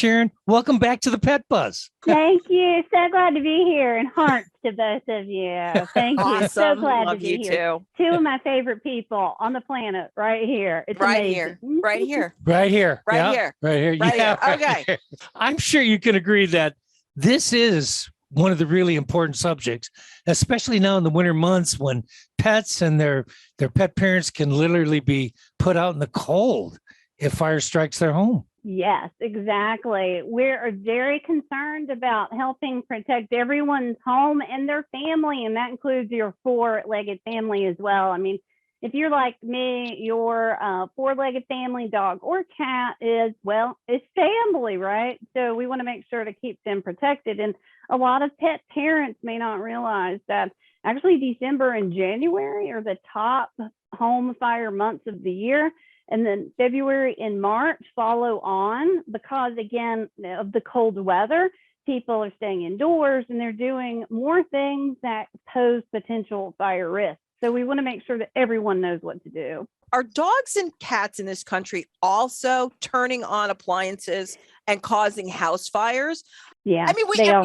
Sharon. Welcome back to the Pet Buzz. Thank you. So glad to be here, and hearts to both of you. Thank you. Awesome. So glad Love to be you here. too. Two of my favorite people on the planet right here. It's Right amazing. here. Right here. Right here. Right Yeah, here. Right here. Right Yeah, here. Okay. here. I'm sure you can agree that this is one of the really important subjects, especially now in the winter months when pets and their pet parents can literally be put out in the cold if fire strikes their home. Yes, exactly. We're very concerned about helping protect everyone's home and their family, and that includes your four-legged family as well. I mean, if you're like me, your four-legged family, dog or cat is, well, it's family, right? So we want to make sure to keep them protected. And a lot of pet parents may not realize that actually December and January are the top home fire months of the year. And then February and March follow on because, again, of the cold weather. People are staying indoors and they're doing more things that pose potential fire risks. So we want to make sure that everyone knows what to do. Are dogs and cats in this country also turning on appliances and causing house fires? Yeah, I mean, they are.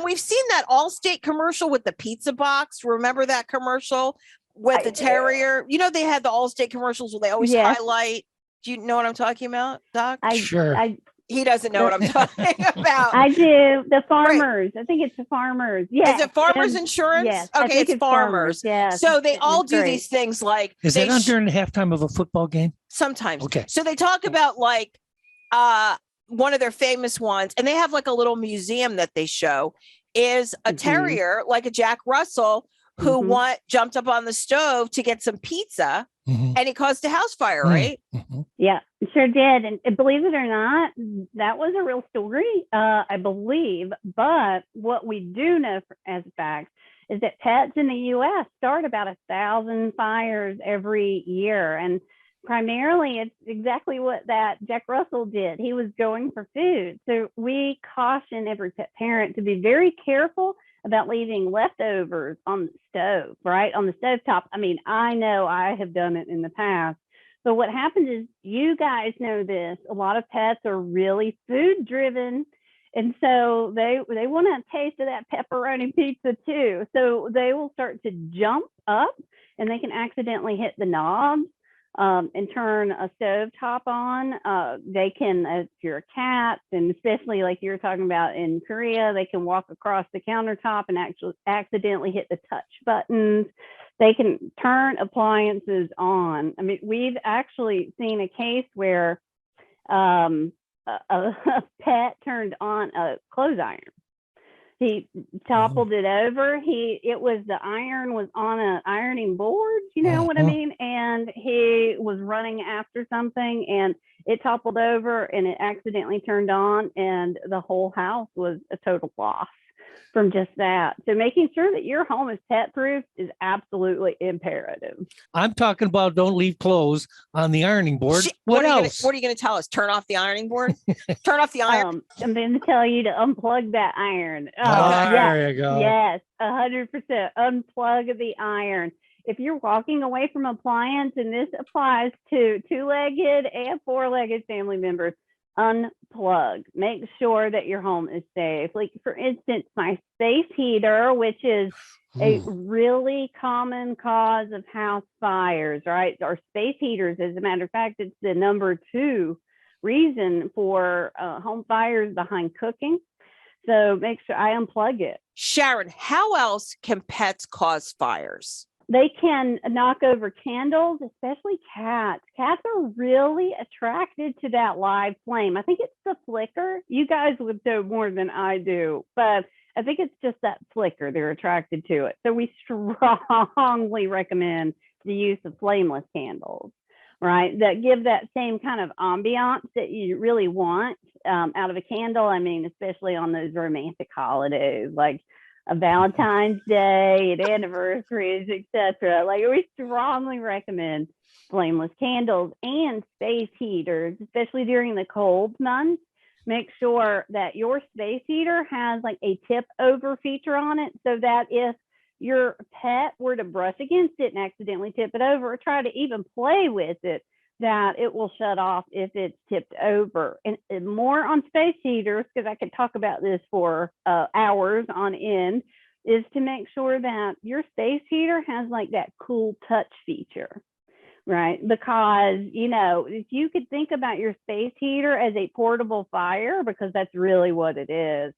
we've seen that Allstate commercial with the pizza box. Remember that commercial with the terrier? You know, they had the Allstate commercials where they always highlight. Do you know what I'm talking about, Doc? Sure. He doesn't know what I'm talking about. I do. The farmers. Right. I think it's the farmers. Yeah. Is it farmers insurance? Yes. Okay, it's farmers. Yeah. So they all do these things like. Is that on during the halftime of a football game? Sometimes. Okay. So they talk about like one of their famous ones, and they have like a little museum that they show is a terrier, like a Jack Russell, who jumped up on the stove to get some pizza. And he caused a house fire, right? Yeah, sure did. And believe it or not, that was a real story, I believe. But what we do know as a fact is that pets in the U.S. start about 1,000 fires every year. And primarily, it's exactly what that Jack Russell did. He was going for food. So we caution every pet parent to be very careful about leaving leftovers on the stove, right? On the stovetop. I mean, I know I have done it in the past. But what happens is, you guys know this, a lot of pets are really food driven. And so they want a taste of that pepperoni pizza too. So they will start to jump up and they can accidentally hit the knobs and turn a stove top on. They can, if you're a cat, and especially like you were talking about in Korea, they can walk across the countertop and actually accidentally hit the touch buttons. They can turn appliances on. I mean, we've actually seen a case where a pet turned on a clothes iron. He toppled it over. The iron was on an ironing board, you know what I mean? And he was running after something and it toppled over and it accidentally turned on, and the whole house was a total loss from just that. So making sure that your home is pet proof is absolutely imperative. I'm talking about don't leave clothes on the ironing board. What else? What are you going to tell us? Turn off the ironing board? Turn off the iron? I'm going to tell you to unplug that iron. There you go. Yes, 100%. Unplug the iron. If you're walking away from appliance, and this applies to two-legged and four-legged family members, unplug. Make sure that your home is safe. Like, for instance, my space heater, which is a really common cause of house fires, right? Our space heaters, as a matter of fact, it's the number 2 reason for home fires behind cooking. So make sure I unplug it. Sharon, how else can pets cause fires? They can knock over candles, especially cats. Cats are really attracted to that live flame. I think it's the flicker. You guys would know more than I do, but I think it's just that flicker. They're attracted to it. So we strongly recommend the use of flameless candles, right? That give that same kind of ambiance that you really want out of a candle. I mean, especially on those romantic holidays, like a Valentine's Day and anniversaries, etc. Like, we strongly recommend flameless candles and space heaters, especially during the cold months. Make sure that your space heater has like a tip over feature on it, so that if your pet were to brush against it and accidentally tip it over or try to even play with it, that it will shut off if it's tipped over. And more on space heaters, because I could talk about this for hours on end, is to make sure that your space heater has like that cool touch feature, right? Because, if you could think about your space heater as a portable fire, because that's really what it is,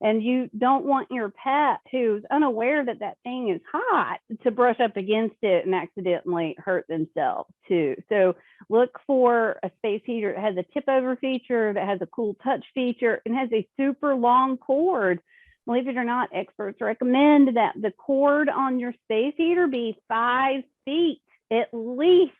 and you don't want your pet who's unaware that that thing is hot to brush up against it and accidentally hurt themselves too. So look for a space heater that has a tip over feature, that has a cool touch feature, and has a super long cord. Believe it or not, experts recommend that the cord on your space heater be 5 feet, at least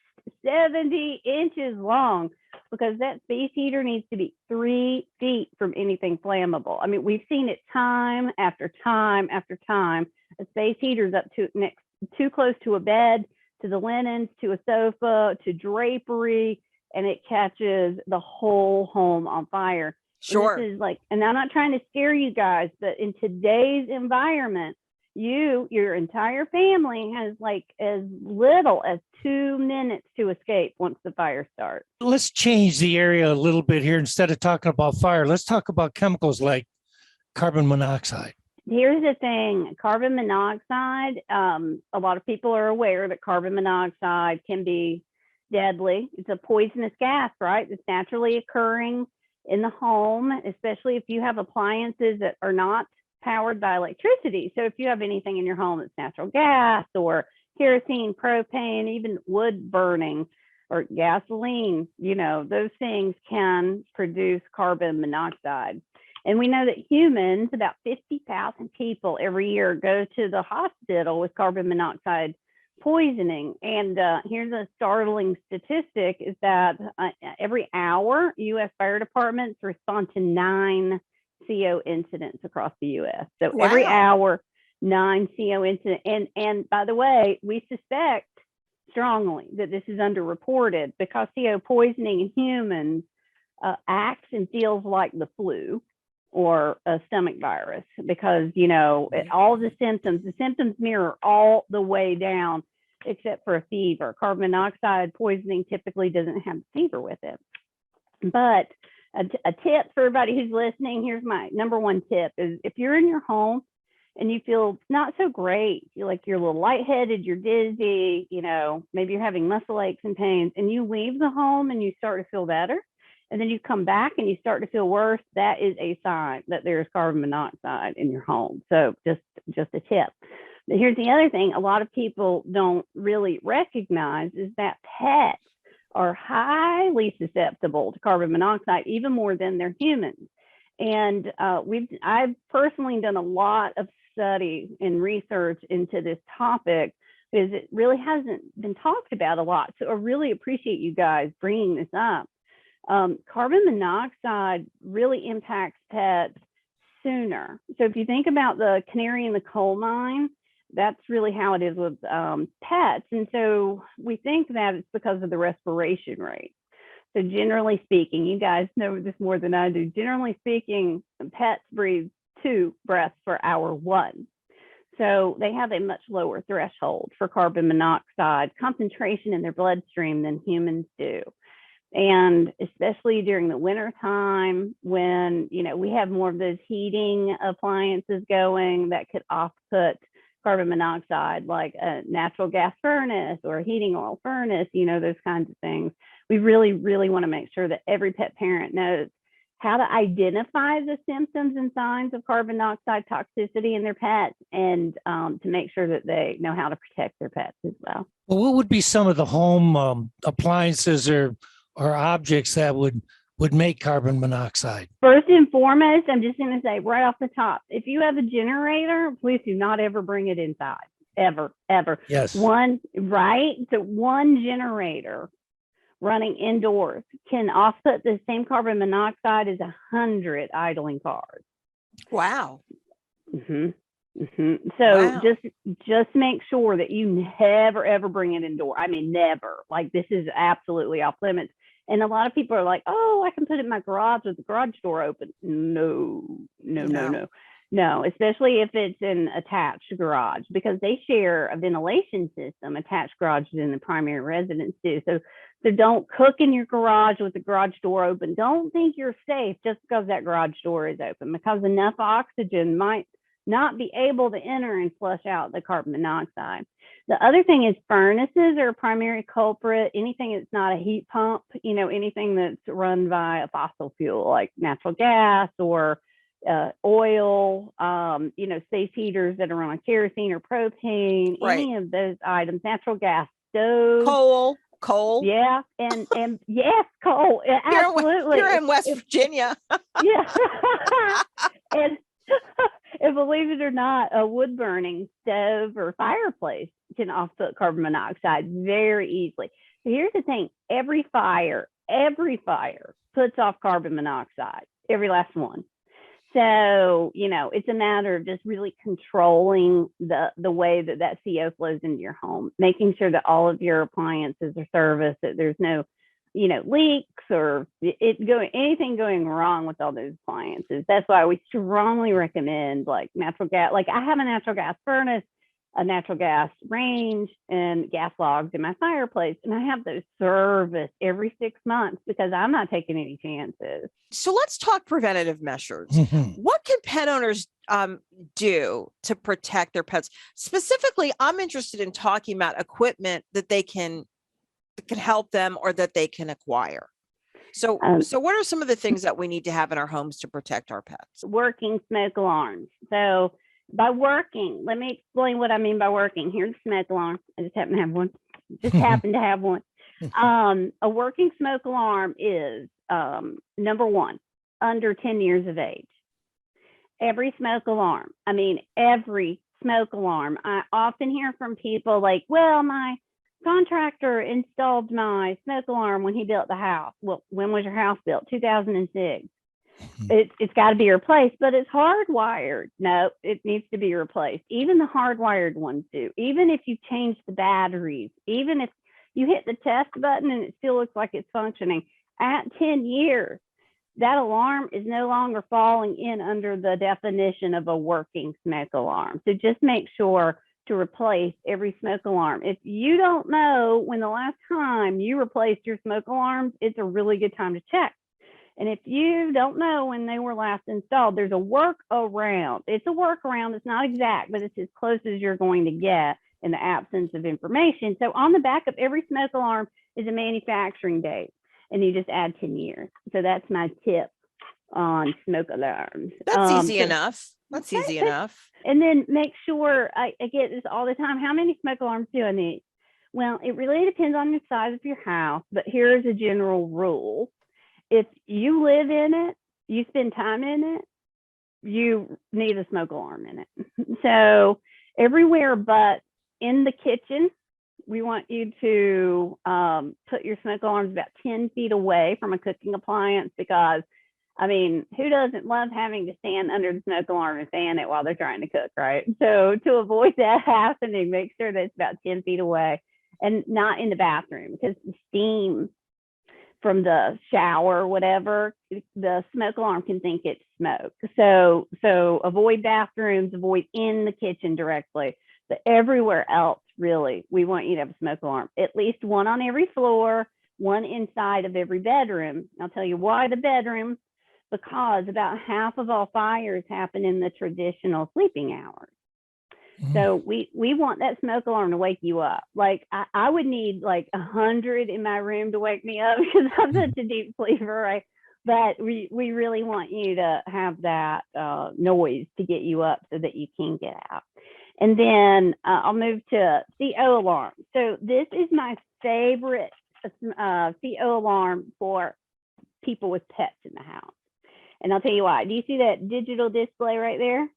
70 inches long, because that space heater needs to be 3 feet from anything flammable. I mean, we've seen it time after time after time. A space heater's up too close to a bed, to the linens, to a sofa, to drapery, and it catches the whole home on fire. Sure. And this is like, and I'm not trying to scare you guys, but in today's environment, your entire family has like as little as 2 minutes to escape once the fire starts. Let's change the area a little bit here. Instead of talking about fire, let's talk about chemicals like carbon monoxide. Here's the thing, carbon monoxide, a lot of people are aware that carbon monoxide can be deadly. It's a poisonous gas, right? It's naturally occurring in the home, especially if you have appliances that are not powered by electricity. So if you have anything in your home that's natural gas or kerosene, propane, even wood burning or gasoline, those things can produce carbon monoxide. And we know that humans, about 50,000 people every year go to the hospital with carbon monoxide poisoning. And here's a startling statistic, is that every hour, U.S. fire departments respond to 9 CO incidents across the U.S. So Wow. Every hour, 9 CO incidents. And by the way, we suspect strongly that this is underreported, because CO poisoning in humans acts and feels like the flu or a stomach virus, because, all the symptoms mirror all the way down except for a fever. Carbon monoxide poisoning typically doesn't have fever with it. But a tip for everybody who's listening, here's my number one tip, is if you're in your home and you feel not so great, you're a little lightheaded, you're dizzy, maybe you're having muscle aches and pains, and you leave the home and you start to feel better, and then you come back and you start to feel worse, that is a sign that there's carbon monoxide in your home. So just a tip. But here's the other thing a lot of people don't really recognize, is that pets are highly susceptible to carbon monoxide, even more than their humans. And I've personally done a lot of study and research into this topic, because it really hasn't been talked about a lot. So I really appreciate you guys bringing this up. Carbon monoxide really impacts pets sooner. So if you think about the canary in the coal mine, that's really how it is with pets. And so we think that it's because of the respiration rate. So generally speaking, you guys know this more than I do. Generally speaking, pets breathe 2 breaths for hour 1. So they have a much lower threshold for carbon monoxide concentration in their bloodstream than humans do. And especially during the winter time, when we have more of those heating appliances going that could off-put carbon monoxide, like a natural gas furnace or a heating oil furnace, those kinds of things. We really, really want to make sure that every pet parent knows how to identify the symptoms and signs of carbon monoxide toxicity in their pets, and to make sure that they know how to protect their pets as well. Well, what would be some of the home appliances or objects that would make carbon monoxide? First and foremost, I'm just going to say right off the top, if you have a generator, please do not ever bring it inside, ever. Yes. So one generator running indoors can offset the same carbon monoxide as 100 idling cars. Wow. Mm-hmm. Mm-hmm. So just make sure that you never, ever bring it indoor. I mean, never. Like, this is absolutely off limits. And a lot of people are like, oh, I can put it in my garage with the garage door open. No. No, especially if it's an attached garage, because they share a ventilation system. Attached garages in the primary residence do. So don't cook in your garage with the garage door open. Don't think you're safe just because that garage door is open, because enough oxygen might not be able to enter and flush out the carbon monoxide. The other thing is furnaces are a primary culprit. Anything that's not a heat pump, anything that's run by a fossil fuel like natural gas or oil, space heaters that are on kerosene or propane, Right. any of those items, natural gas stoves, coal. yeah, and yes, coal, absolutely. You're in West Virginia. Yeah, and and believe it or not, a wood burning stove or fireplace can offset carbon monoxide very easily. So here's the thing: every fire puts off carbon monoxide, every last one. So, it's a matter of just really controlling the way that CO flows into your home, making sure that all of your appliances are serviced, that there's no, leaks or anything going wrong with all those appliances. That's why we strongly recommend like natural gas. Like I have a natural gas furnace, a natural gas range, and gas logs in my fireplace. And I have those serviced every 6 months because I'm not taking any chances. So let's talk preventative measures. What can pet owners do to protect their pets? Specifically, I'm interested in talking about equipment that can help them or that they can acquire. So what are some of the things that we need to have in our homes to protect our pets? Working smoke alarms. So by working, let me explain what I mean by working. Here's the smoke alarm. I just happen to have one. A working smoke alarm is number one, under 10 years of age. Every smoke alarm. I often hear from people like, well, my contractor installed my smoke alarm when he built the house. Well, when was your house built? 2006. It's got to be replaced, but it's hardwired. No, it needs to be replaced. Even the hardwired ones do. Even if you change the batteries, even if you hit the test button and it still looks like it's functioning, at 10 years, that alarm is no longer falling in under the definition of a working smoke alarm. So just make sure to replace every smoke alarm. If you don't know when the last time you replaced your smoke alarms, it's a really good time to check. And if you don't know when they were last installed, there's a workaround. It's a workaround. It's not exact, but it's as close as you're going to get in the absence of information. So on the back of every smoke alarm is a manufacturing date, and you just add 10 years. So that's my tip on smoke alarms. That's easy enough. That's easy enough. And then make sure, I get this all the time, how many smoke alarms do I need? Well, it really depends on the size of your house, but here's a general rule. If you live in it, you spend time in it, you need a smoke alarm in it. So everywhere but in the kitchen, we want you to put your smoke alarms about 10 feet away from a cooking appliance, because who doesn't love having to stand under the smoke alarm and fan it while they're trying to cook, right? So to avoid that happening, make sure that it's about 10 feet away and not in the bathroom, because the steam from the shower or whatever, the smoke alarm can think it's smoke. So avoid bathrooms, avoid in the kitchen directly, but everywhere else, really, we want you to have a smoke alarm, at least one on every floor, one inside of every bedroom. I'll tell you why the bedroom, because about half of all fires happen in the traditional sleeping hours. So we want that smoke alarm to wake you up. Like I would need like 100 in my room to wake me up because I'm such a deep sleeper, right? But we really want you to have that noise to get you up so that you can get out. And then I'll move to CO alarm. So this is my favorite CO alarm for people with pets in the house. And I'll tell you why. Do you see that digital display right there?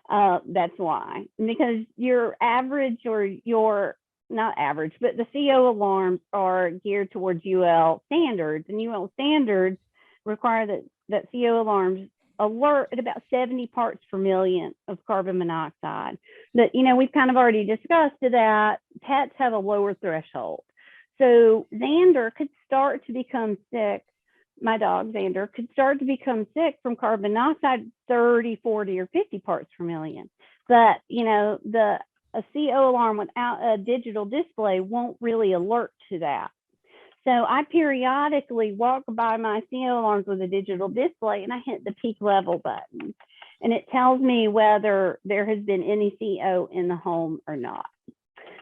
That's why, because your average, or your not average, but the CO alarms are geared towards UL standards, and UL standards require that CO alarms alert at about 70 parts per million of carbon monoxide. But we've kind of already discussed that pets have a lower threshold. So Xander could start to become sick my dog Xander, could start to become sick from carbon monoxide 30, 40, or 50 parts per million. But, a CO alarm without a digital display won't really alert to that. So I periodically walk by my CO alarms with a digital display and I hit the peak level button. And it tells me whether there has been any CO in the home or not.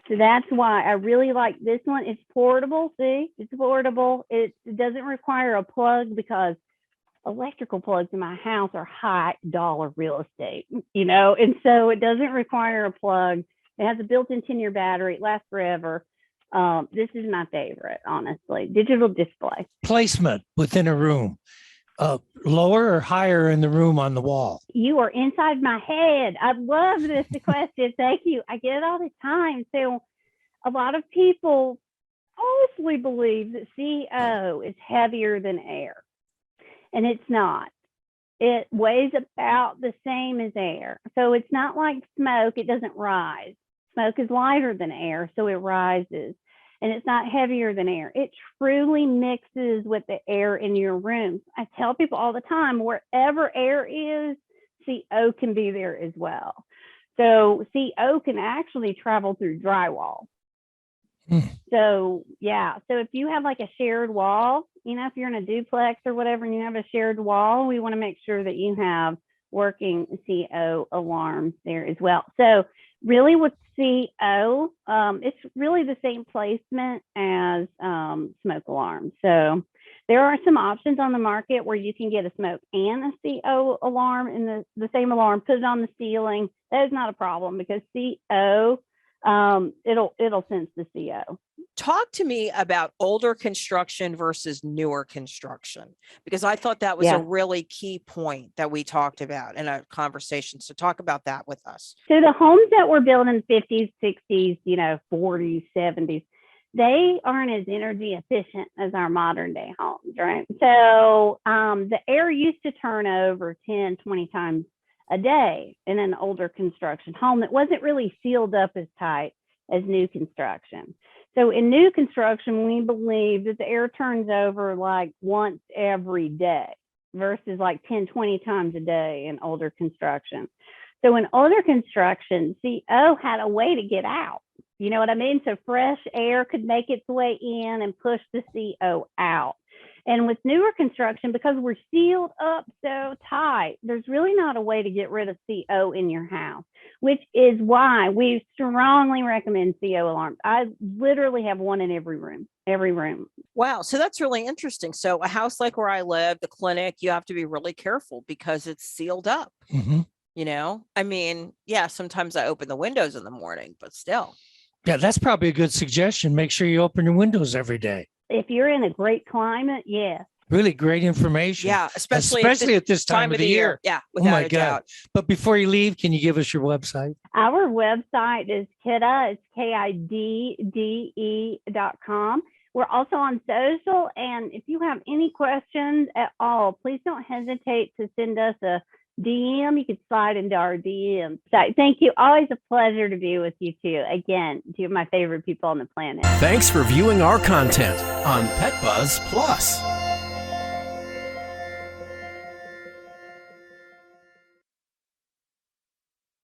So that's why I really like this one. It's portable. See, it's portable. It doesn't require a plug because electrical plugs in my house are high dollar real estate, and so it doesn't require a plug. It has a built-in 10-year battery. It lasts forever. This is my favorite, honestly. Digital display. Placement within a room. Lower or higher in the room on the wall? You are inside my head. I love this question. Thank you. I get it all the time. So a lot of people falsely believe that CO is heavier than air, and it's not. It weighs about the same as air. So it's not like smoke. It doesn't rise. Smoke is lighter than air, so it rises. And it's not heavier than air. It truly mixes with the air in your room. I tell people all the time, wherever air is, CO can be there as well. So CO can actually travel through drywall. So, yeah. So if you have like a shared wall, if you're in a duplex or whatever, and you have a shared wall, we want to make sure that you have working CO alarms there as well. So really with CO, it's really the same placement as smoke alarms. So there are some options on the market where you can get a smoke and a CO alarm in the same alarm, put it on the ceiling. That is not a problem because CO, it'll sense the CO. Talk to me about older construction versus newer construction, because I thought that was a really key point that we talked about in our conversation. So talk about that with us. So the homes that were built in the 50s, 60s, 40s, 70s, they aren't as energy efficient as our modern day homes, right? So the air used to turn over 10, 20 times a day in an older construction home that wasn't really sealed up as tight as new construction. So in new construction, we believe that the air turns over like once every day versus like 10, 20 times a day in older construction. So in older construction, CO had a way to get out. You know what I mean? So fresh air could make its way in and push the CO out. And with newer construction, because we're sealed up so tight, there's really not a way to get rid of CO in your house, which is why we strongly recommend CO alarms. I literally have one in every room. Wow. So that's really interesting. So a house like where I live, the clinic, you have to be really careful because it's sealed up. Mm-hmm. Sometimes I open the windows in the morning, but still. Yeah, that's probably a good suggestion. Make sure you open your windows every day. If you're in a great climate, yes. Really great information. Yeah, especially at this time of the year. Yeah, without a doubt. But before you leave, can you give us your website? Our website is Kidde. It's KIDDE.com. We're also on social. And if you have any questions at all, please don't hesitate to send us a DM. You can slide into our DM site. Thank you. Always a pleasure to be with you too. Again, two of my favorite people on the planet. Thanks for viewing our content on Pet Buzz Plus.